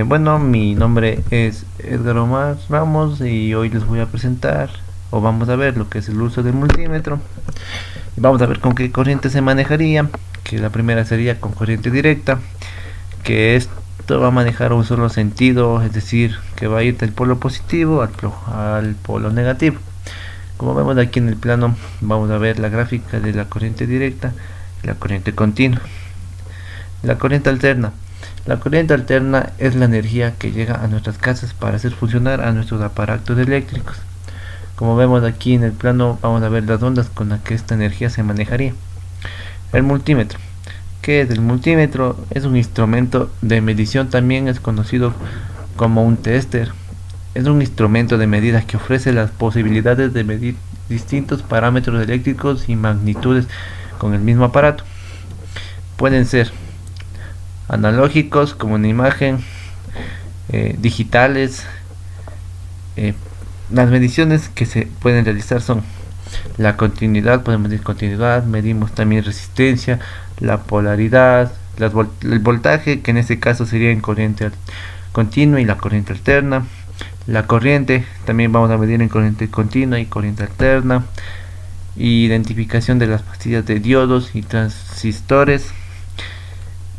Bueno, mi nombre es Edgar Omar Ramos y hoy les voy a presentar o vamos a ver lo que es el uso del multímetro. Vamos a ver con qué corriente se manejaría, que la primera sería con corriente directa, que esto va a manejar un solo sentido, es decir, que va a ir del polo positivo al polo negativo. Como vemos aquí en el plano, vamos a ver la gráfica de la corriente directa y la corriente continua. La corriente alterna. La corriente alterna es la energía que llega a nuestras casas para hacer funcionar a nuestros aparatos eléctricos. Como vemos aquí en el plano, vamos a ver las ondas con las que esta energía se manejaría. El multímetro. ¿Qué es el multímetro? Es un instrumento de medición, también es conocido como un tester. Es un instrumento de medida que ofrece las posibilidades de medir distintos parámetros eléctricos y magnitudes con el mismo aparato. Pueden ser analógicos como una imagen, digitales. Las mediciones que se pueden realizar son la continuidad, podemos medir continuidad, medimos también resistencia, la polaridad, el voltaje, que en este caso sería en corriente continua y la corriente alterna. La corriente también vamos a medir en corriente continua y corriente alterna. Identificación de las pastillas de diodos y transistores,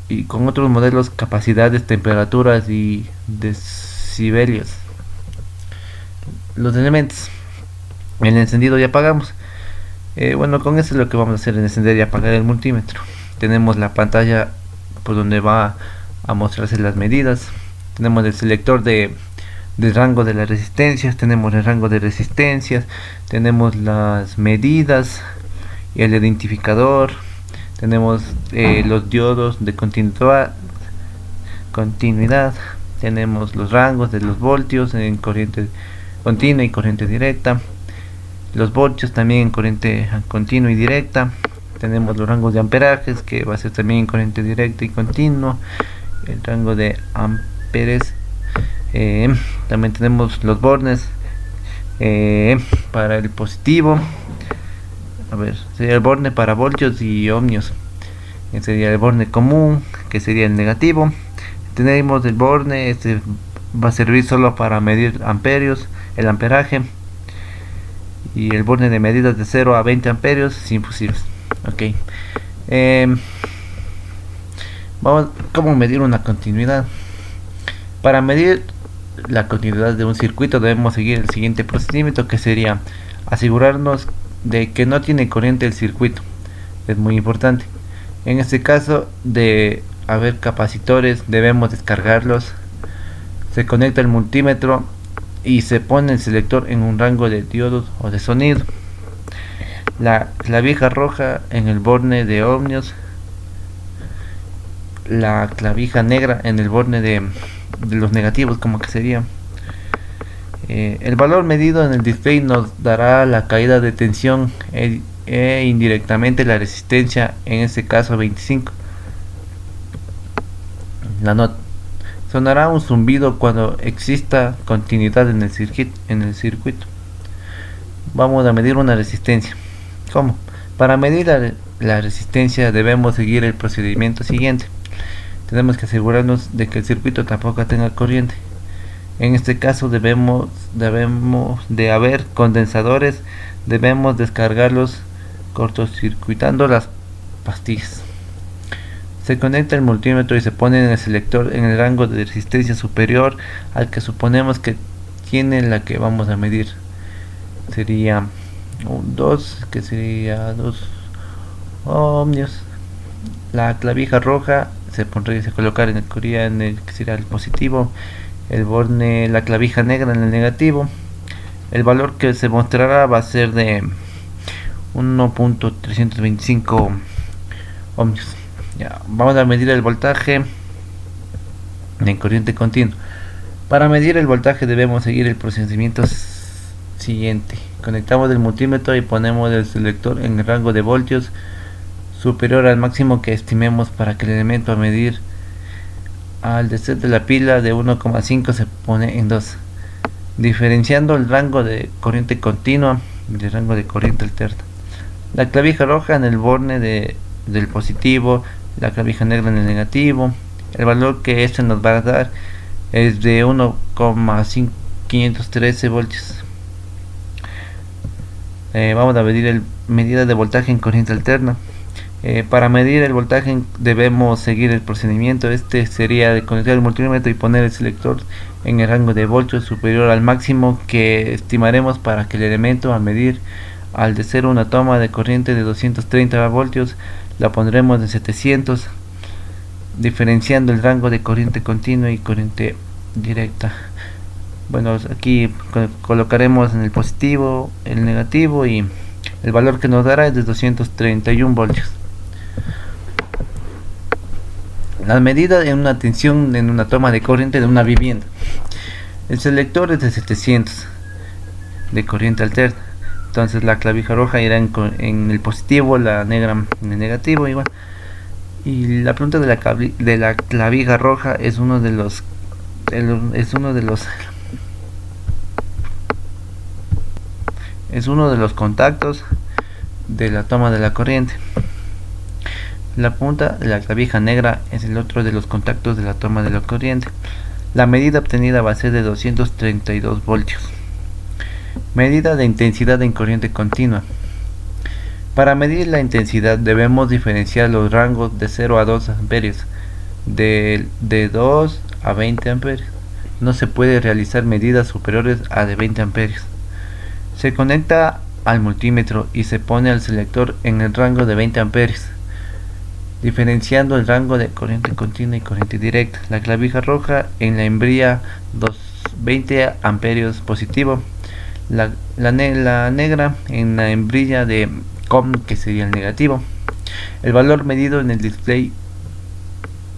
y con otros modelos, capacidades, temperaturas y decibelios. Los elementos, el encendido y apagamos. Bueno, con eso es lo que vamos a hacer, en encender y apagar el multímetro. Tenemos la pantalla por donde va a mostrarse las medidas. Tenemos el selector del rango de las resistencias, tenemos el rango de resistencias, tenemos las medidas y el identificador. Tenemos los diodos de continuidad, tenemos los rangos de los voltios en corriente continua y corriente directa, los voltios también en corriente continua y directa. Tenemos los rangos de amperajes, que va a ser también en corriente directa y continua, el rango de amperes. También tenemos los bornes para el positivo. Sería el borne para voltios y ohmios. Sería el borne común, que sería el negativo. Tenemos el borne, este va a servir solo para medir amperios, el amperaje. Y el borne de medidas de 0 a 20 amperios sin fusibles. Ok. Vamos, ¿cómo medir una continuidad? Para medir la continuidad de un circuito debemos seguir el siguiente procedimiento, que sería asegurarnos de que no tiene corriente el circuito. Es muy importante. En este caso, de haber capacitores, debemos descargarlos. Se conecta el multímetro y se pone el selector en un rango de diodos o de sonido. La clavija roja en el borne de ohmios, la clavija negra en el borne de los negativos, como que sería. El valor medido en el display nos dará la caída de tensión e indirectamente la resistencia, en este caso 25. La nota. Sonará un zumbido cuando exista continuidad en el circuito. Vamos a medir una resistencia. ¿Cómo? Para medir la resistencia debemos seguir el procedimiento siguiente. Tenemos que asegurarnos de que el circuito tampoco tenga corriente. En este caso debemos de haber condensadores, debemos descargarlos cortocircuitando las pastillas. Se conecta el multímetro y se pone en el selector en el rango de resistencia superior al que suponemos que tiene la que vamos a medir. Sería un 2, que sería 2 ohmios. La clavija roja se colocar en el que sería el positivo, el borne, la clavija negra en el negativo. El valor que se mostrará va a ser de 1.325 ohmios. Ya, vamos a medir el voltaje en corriente continua. Para medir el voltaje debemos seguir el procedimiento siguiente. Conectamos el multímetro y ponemos el selector en el rango de voltios superior al máximo que estimemos para que el elemento a medir. Al descer de la pila de 1,5 se pone en 2, diferenciando el rango de corriente continua del rango de corriente alterna. La clavija roja en el borne del positivo, la clavija negra en el negativo. El valor que este nos va a dar es de 1,513 voltios. Vamos a medir medida de voltaje en corriente alterna. Para medir el voltaje debemos seguir el procedimiento. Este sería de conectar el multímetro y poner el selector en el rango de voltios superior al máximo que estimaremos para que el elemento a medir. Al de ser una toma de corriente de 230 voltios, la pondremos en 700, diferenciando el rango de corriente continua y corriente directa. Bueno, aquí colocaremos en el positivo, el negativo, y el valor que nos dará es de 231 voltios. La medida en una tensión en una toma de corriente de una vivienda. El selector es de 700 de corriente alterna. Entonces la clavija roja irá en el positivo, la negra en el negativo, igual. Y la punta de la clavija roja es uno de los contactos de la toma de la corriente. La punta de la clavija negra es el otro de los contactos de la toma de la corriente. La medida obtenida va a ser de 232 voltios. Medida de intensidad en corriente continua. Para medir la intensidad debemos diferenciar los rangos de 0 a 2 amperios, de 2 a 20 amperios. No se puede realizar medidas superiores a de 20 amperios. Se conecta al multímetro y se pone al selector en el rango de 20 amperios, diferenciando el rango de corriente continua y corriente directa. La clavija roja en la hembría 20 amperios positivo, la negra en la hembrilla de COM, que sería el negativo. El valor medido en el display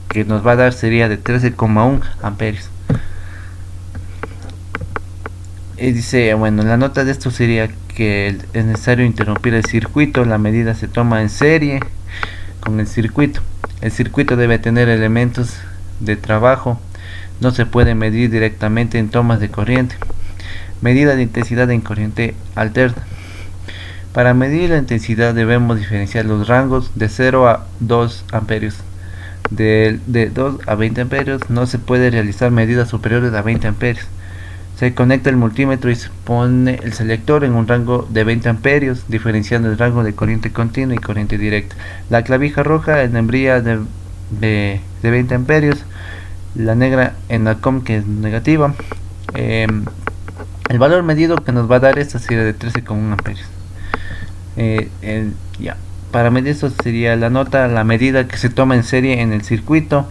que nos va a dar sería de 13,1 amperios. Dice, bueno, la nota de esto sería que es necesario interrumpir el circuito. La medida se toma en serie con el circuito. El circuito debe tener elementos de trabajo. No se puede medir directamente en tomas de corriente. Medida de intensidad en corriente alterna. Para medir la intensidad debemos diferenciar los rangos de 0 a 2 amperios. De 2 a 20 amperios no se puede realizar medidas superiores a 20 amperios. Se conecta el multímetro y se pone el selector en un rango de 20 amperios, diferenciando el rango de corriente continua y corriente directa. La clavija roja en la hembría de 20 amperios, la negra en la COM, que es negativa. El valor medido que nos va a dar esta sería de 13,1 amperios. Para medir esto sería la nota, la medida que se toma en serie en el circuito.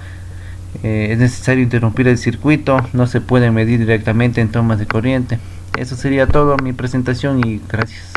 Es necesario interrumpir el circuito, no se puede medir directamente en tomas de corriente. Eso sería todo mi presentación y gracias.